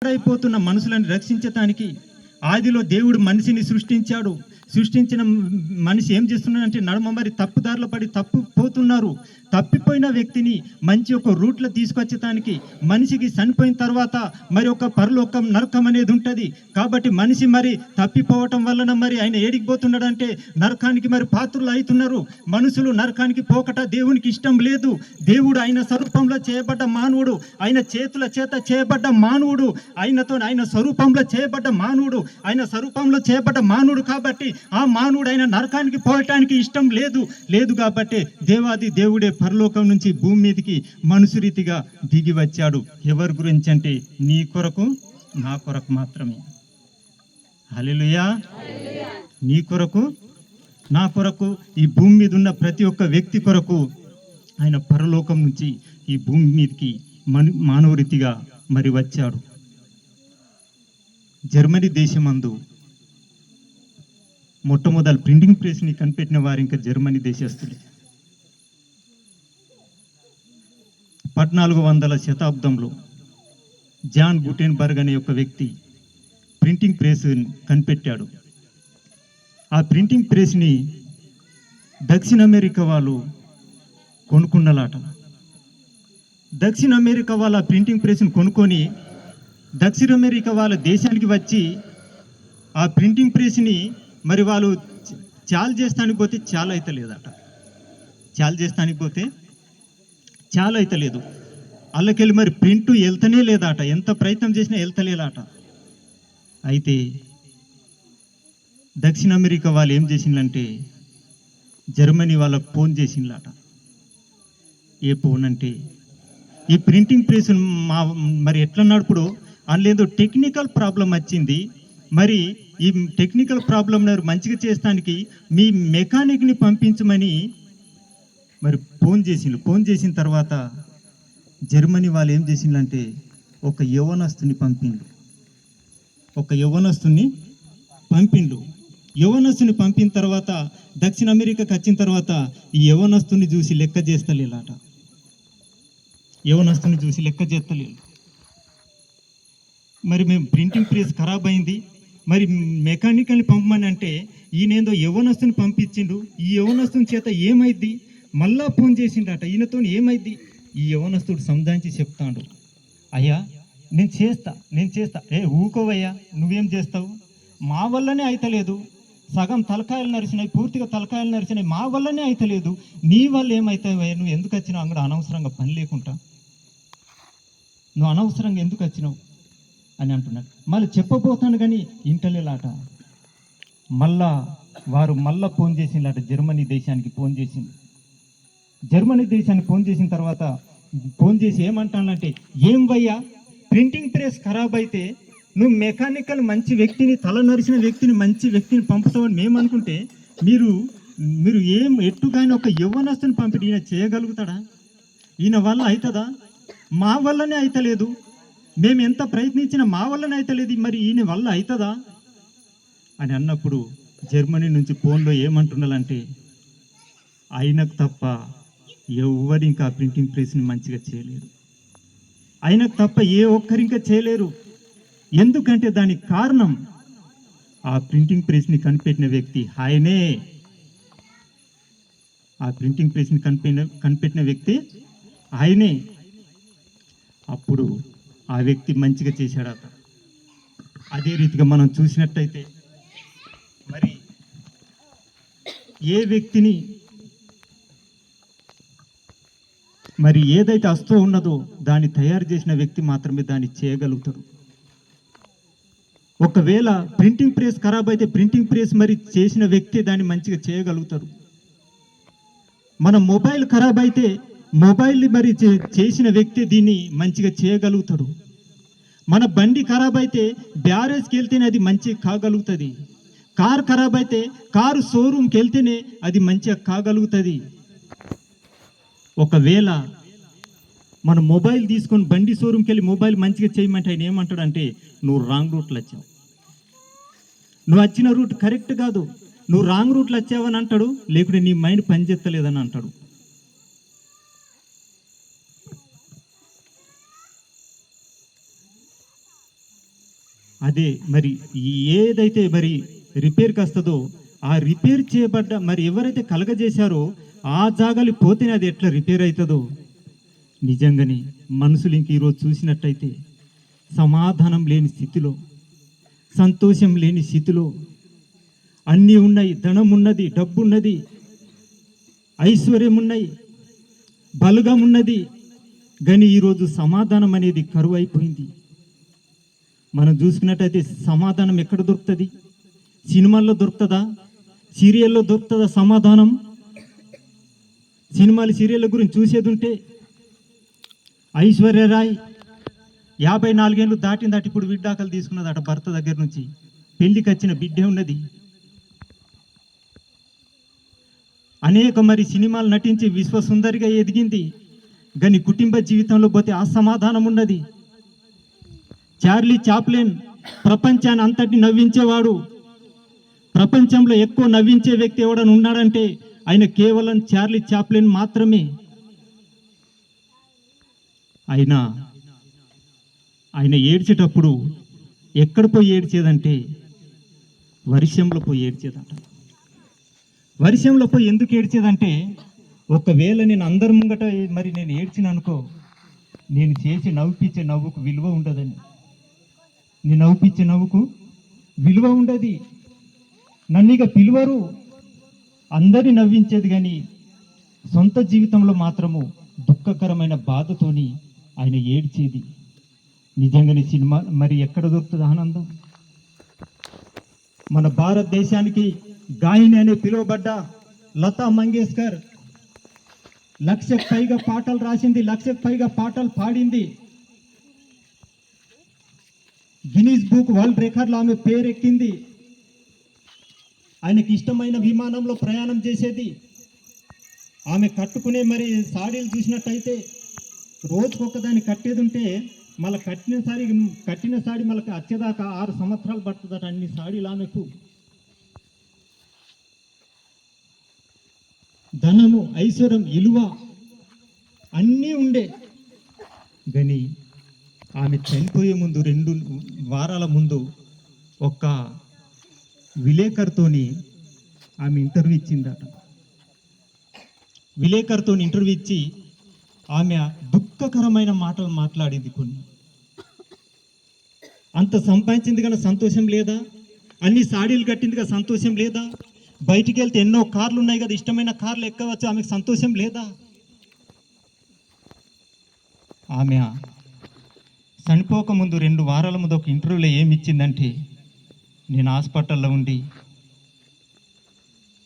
అయిపోతున్న మనుషులను రక్షించటానికి ఆదిలో దేవుడు మనిషిని సృష్టించాడు. సృష్టించిన మనిషి ఏం చేస్తున్నాడంటే నడుమ మరి తప్పుదారులు పడి తప్పిపోతున్నారు. తప్పిపోయిన వ్యక్తిని మంచి ఒక రూట్లో తీసుకొచ్చటానికి మనిషికి చనిపోయిన తర్వాత మరి ఒక పరలోకం నరకం అనేది ఉంటుంది. కాబట్టి మనిషి మరి తప్పిపోవటం వలన మరి ఆయన ఏడికి పోతున్నాడంటే నరకానికి మరి పాత్రలు అవుతున్నారు. మనుషులు నరకానికి పోకట దేవునికి ఇష్టం లేదు. దేవుడు ఆయన స్వరూపంలో చేయబడ్డ మానవుడు, ఆయన చేతుల చేత చేయబడ్డ మానవుడు, ఆయన స్వరూపంలో చేయబడ్డ మానవుడు, ఆయన స్వరూపంలో చేయబడ్డ మానవుడు. కాబట్టి ఆ మానవుడు ఆయన నరకానికి పోవటానికి ఇష్టం లేదు కాబట్టి దేవాది దేవుడే పరలోకం నుంచి భూమి మీదకి మనుషు రీతిగా దిగి వచ్చాడు. ఎవరి గురించి అంటే నీ కొరకు నా కొరకు మాత్రమే. హల్లెలూయా. నీ కొరకు నా కొరకు, ఈ భూమి మీద ఉన్న ప్రతి ఒక్క వ్యక్తి కొరకు ఆయన పరలోకం నుంచి ఈ భూమి మీదకి మానవ రీతిగా మరి వచ్చాడు. జర్మనీ దేశమందు మొట్టమొదటి ప్రింటింగ్ ప్రెస్ని కనిపెట్టిన వారు ఇంకా జర్మనీ దేశస్తులే. 1400 శతాబ్దంలో జాన్ గుటెన్బర్గ్ అనే ఒక వ్యక్తి ప్రింటింగ్ ప్రెస్ కనిపెట్టాడు. ఆ ప్రింటింగ్ ప్రెస్ని దక్షిణ అమెరికా వాళ్ళు కొనుక్కున్నలాట. దక్షిణ అమెరికా వాళ్ళ ప్రింటింగ్ ప్రెస్ని కొనుక్కొని దక్షిణ అమెరికా వాళ్ళ దేశానికి వచ్చి ఆ ప్రింటింగ్ ప్రెస్ని మరి వాళ్ళు చాలు చేస్తానికి పోతే చాలా అయితే లేదట. చాలు చేస్తానికి పోతే చాలా అయితే లేదు. వాళ్ళకెళ్ళి మరి ప్రింట్ వెళ్తనే లేదట. ఎంత ప్రయత్నం చేసినా వెళ్తలేదట. అయితే దక్షిణ అమెరికా వాళ్ళు ఏం చేసిందంటే జర్మనీ వాళ్ళకు ఫోన్ చేసిందట. ఏ ఫోన్ అంటే ఈ ప్రింటింగ్ ప్రెస్ మరి ఎట్లా నడుపుడు అందులో టెక్నికల్ ప్రాబ్లం వచ్చింది. మరి ఈ టెక్నికల్ ప్రాబ్లం మంచిగా చేస్తానికి మీ మెకానిక్ని పంపించమని మరి ఫోన్ చేసిన తర్వాత జర్మనీ వాళ్ళు ఏం చేసిందంటే ఒక యవ్వనస్తుని పంపిన తర్వాత దక్షిణ అమెరికాకి వచ్చిన తర్వాత ఈ యవ్వనస్తుని చూసి లెక్క చేస్తలేలాట. మరి మేము ప్రింటింగ్ ప్రెస్ ఖరాబ్ అయింది, మరి మెకానికల్ని పంపమని అంటే ఈయనేందో యవ్వనస్తుని పంపించిండు. ఈ యవ్వనస్తుని చేత ఏమైద్ది మళ్ళా ఫోన్ చేసిండట. ఈయనతో ఏమైద్ది? ఈ యవ్వనస్తుడు సంధానించి చెప్తాడు, అయ్యా నేను చేస్తా. ఊకోవయ్యా, నువ్వేం చేస్తావు? మా వల్లనే అయితలేదు. సగం తలకాయలు నరిచినాయి, పూర్తిగా తలకాయలు నరిచినాయి. మా వల్లనే అయితలేదు. నీ వల్ల ఏమవుతావయ్యా? నువ్వు ఎందుకు వచ్చినావు? అంగడ అనవసరంగా పని లేకుండా నువ్వు అనవసరంగా ఎందుకు వచ్చినావు అని అంటున్నాడు. మళ్ళీ చెప్పబోతాను కానీ ఇంటలేలాట. వారు ఫోన్ చేసిందట. జర్మనీ దేశానికి ఫోన్ చేసిన తర్వాత ఫోన్ చేసి ఏమంటానంటే, ఏం వయ్యా, ప్రింటింగ్ ప్రెస్ ఖరాబ్ అయితే నువ్వు మెకానికల్ మంచి వ్యక్తిని, తల నరిసిన వ్యక్తిని, మంచి వ్యక్తిని పంపుతావని మేము అనుకుంటే మీరు ఏం ఎట్టుగానే ఒక యవ్వనస్తుని పంపిణీ ఈయన చేయగలుగుతాడా? ఈయన వల్ల అవుతుందా? మా వల్లనే అయితలేదు. మేము ఎంత ప్రయత్నించినా మా వల్లనే అయితలేదు. మరి ఈయన వల్ల అవుతుందా అని అన్నప్పుడు జర్మనీ నుంచి ఫోన్లో ఏమంటున్నారంటే, ఆయనకు తప్ప ఎవరు ఇంకా ప్రింటింగ్ ప్రెస్ని మంచిగా చేయలేరు. ఆయనకు తప్ప ఏ ఒక్కరు ఇంకా చేయలేరు. ఎందుకంటే దానికి కారణం ఆ ప్రింటింగ్ ప్రెస్ని కనిపెట్టిన వ్యక్తి ఆయనే. ఆ ప్రింటింగ్ ప్రెస్ని కనిపెట్టిన వ్యక్తి ఆయనే. అప్పుడు ఆ వ్యక్తి మంచిగా చేశాడట. అదే రీతిగా మనం చూసినట్టయితే మరి ఏ వ్యక్తిని మరి ఏదైతే వస్తువు ఉన్నదో దాన్ని తయారు చేసిన వ్యక్తి మాత్రమే దాన్ని చేయగలుగుతాడు. ఒకవేళ ప్రింటింగ్ ప్రెస్ ఖరాబ్ అయితే ప్రింటింగ్ ప్రెస్ మరి చేసిన వ్యక్తి దాన్ని మంచిగా చేయగలుగుతారు. మన మొబైల్ ఖరాబ్ అయితే మొబైల్ మరి చేసిన వ్యక్తి దీన్ని మంచిగా చేయగలుగుతాడు. మన బండి ఖరాబ్ అయితే బ్యారేజ్కి వెళ్తేనే అది మంచిగా కాగలుగుతుంది. కారు ఖరాబ్ అయితే కారు షోరూమ్కి వెళ్తేనే అది మంచిగా కాగలుగుతుంది. ఒకవేళ మన మొబైల్ తీసుకొని బండి షోరూమ్కి వెళ్ళి మొబైల్ మంచిగా చేయమంటే ఆయన ఏమంటాడు అంటే, నువ్వు రాంగ్ రూట్లో వచ్చావు, నువ్వు వచ్చిన రూట్ కరెక్ట్ కాదు, నువ్వు రాంగ్ రూట్లో వచ్చావని అంటాడు. లేకుంటే నీ మైండ్ పనిచేస్తలేదని అంటాడు. అదే మరి ఏదైతే మరి రిపేర్కి వస్తుందో ఆ రిపేర్ చేయబడ్డ మరి ఎవరైతే కలగజేశారో ఆ జాగాలు పోతేనే అది ఎట్లా రిపేర్ అవుతుందో నిజంగానే మనుషులు ఇంక ఈరోజు చూసినట్టయితే సమాధానం లేని స్థితిలో, సంతోషం లేని స్థితిలో, అన్నీ ఉన్నాయి, ధనం ఉన్నది, డబ్బు ఉన్నది, ఐశ్వర్యం ఉన్నాయి, బలగం ఉన్నది, కానీ ఈరోజు సమాధానం అనేది కరువు అయిపోయింది. మనం చూసుకున్నట్టయితే సమాధానం ఎక్కడ దొరుకుతుంది? సినిమాల్లో దొరుకుతుందా? సీరియల్లో దొరుకుతుందా సమాధానం? సినిమాలు సీరియళ్ళ గురించి చూసేది ఉంటే ఐశ్వర్యరాయ్ 54 ఏళ్ళు దాటిందట, ఇప్పుడు విడ్డాకలు తీసుకున్నదట భర్త దగ్గర నుంచి. పెళ్లికి వచ్చిన బిడ్డే ఉన్నది. అనేక మరి సినిమాలు నటించి విశ్వసుందరిగా ఎదిగింది, కానీ కుటుంబ జీవితంలో పోతే అసమాధానం ఉన్నది. చార్లీ చాప్లిన్ ప్రపంచాన్ని అంతటి నవ్వించేవాడు. ప్రపంచంలో ఎక్కువ నవ్వించే వ్యక్తి ఎవడని ఉన్నాడంటే ఆయన కేవలం చార్లీ చాప్లిన్ మాత్రమే. ఆయన ఏడ్చేటప్పుడు ఎక్కడ పోయి ఏడ్చేదంటే వర్షంలో పోయి ఏడ్చేదట. వర్షంలో పోయి ఎందుకు ఏడ్చేదంటే, ఒకవేళ నేను అందరి ముంగట మరి నేను ఏడ్చిన అనుకో, నేను చేసి నవ్విపించే నవ్వుకు విలువ ఉండదని. నేను నవ్విపించే నవ్వుకు విలువ ఉండదు. నన్ను ఇక పిలువరు, అందరిని నవ్వించేది, కానీ సొంత జీవితంలో మాత్రము దుఃఖకరమైన బాధతోని ఆయన ఏడ్చేది. నిజంగానే సినిమా మరి ఎక్కడ దొరుకుతుంది ఆనందం? మన భారతదేశానికి గాయని అనే పిలువబడ్డ లతా మంగేష్కర్ 1,00,000 పైగా పాటలు రాసింది, 1,00,000 పైగా పాటలు పాడింది. గిన్నీస్ బుక్ వరల్డ్ రికార్డులో ఆమె పేరెక్కింది. ఆయనకి ఇష్టమైన విమానంలో ప్రయాణం చేసేది. ఆమె కట్టుకునే మరి సాడీలు చూసినట్టయితే రోజుకొకదాన్ని కట్టేది ఉంటే మళ్ళీ కట్టిన సాడి మళ్ళీ వచ్చేదాకా 6 సంవత్సరాలు పడుతుందట అన్ని సాడీలు ఆమెకు. ధనము, ఐశ్వర్యం, విలువ అన్నీ ఉండే, కానీ ఆమె చనిపోయే ముందు 2 వారాల ముందు ఒక విలేకరుతోని ఆమె ఇంటర్వ్యూ ఇచ్చిందట. విలేకరుతో ఇంటర్వ్యూ ఇచ్చి ఆమె దుఃఖకరమైన మాటలు మాట్లాడింది. కొన్ని అంత సంపాదించింది కదా సంతోషం లేదా? అన్ని సాడీలు కట్టింది కదా సంతోషం లేదా? బయటికి వెళ్తే ఎన్నో కార్లు ఉన్నాయి కదా, ఇష్టమైన కార్లు ఎక్కవచ్చు, ఆమెకు సంతోషం లేదా? ఆమె చనిపోక ముందు 2 వారాల ముందు ఒక ఇంటర్వ్యూలో ఏమి ఇచ్చిందంటే, నేను హాస్పిటల్లో ఉండి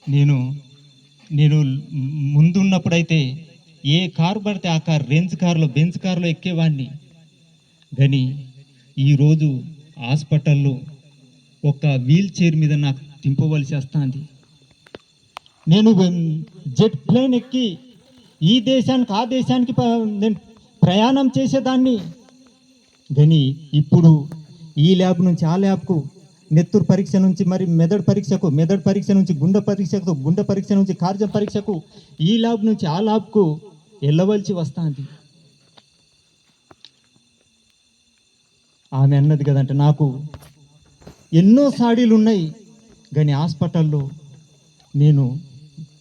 నేను ముందున్నప్పుడైతే ఏ కారు పడితే ఆ కారు, రేంజ్ కారులో, బెంజ్ కారులో ఎక్కేవాడిని, కానీ ఈరోజు హాస్పిటల్లో ఒక వీల్ చైర్ మీద నాకు తింపవలసి వస్తుంది. నేను జెట్ ప్లేన్ ఎక్కి ఈ దేశానికి ఆ దేశానికి నేను ప్రయాణం చేసేదాన్ని, కానీ ఇప్పుడు ఈ ల్యాబ్ నుంచి ఆ ల్యాబ్కు, నెత్తురు పరీక్ష నుంచి మరి మెదడు పరీక్ష నుంచి గుండె పరీక్ష నుంచి కార్జం పరీక్షకు, ఈ ల్యాబ్ నుంచి ఆ ల్యాబ్కు వెళ్ళవలసి వస్తుంది. ఆమె అన్నది కదంటే, నాకు ఎన్నో సాడీలు ఉన్నాయి, కానీ హాస్పిటల్లో నేను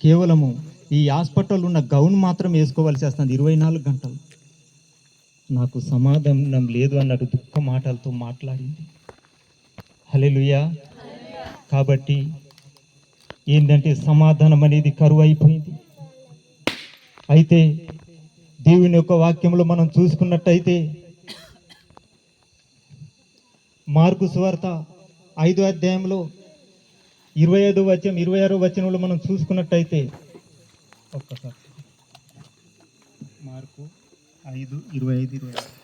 కేవలము ఈ హాస్పిటల్లో ఉన్న గౌన్ మాత్రం వేసుకోవాల్సి వస్తుంది 24 గంటలు. నాకు సమాధానం లేదు అన్నట్టు దుఃఖ మాటలతో మాట్లాడింది. హల్లెలూయా. కాబట్టి ఏంటంటే సమాధానం అనేది కరువు అయిపోయింది. అయితే దేవుని యొక్క వాక్యంలో మనం చూసుకున్నట్టయితే మార్కు సువార్త 5వ అధ్యాయంలో 25వ వచనం 26వ వచనంలో మనం చూసుకున్నట్టయితే, ఒక్కసారి మార్కు 5:25-26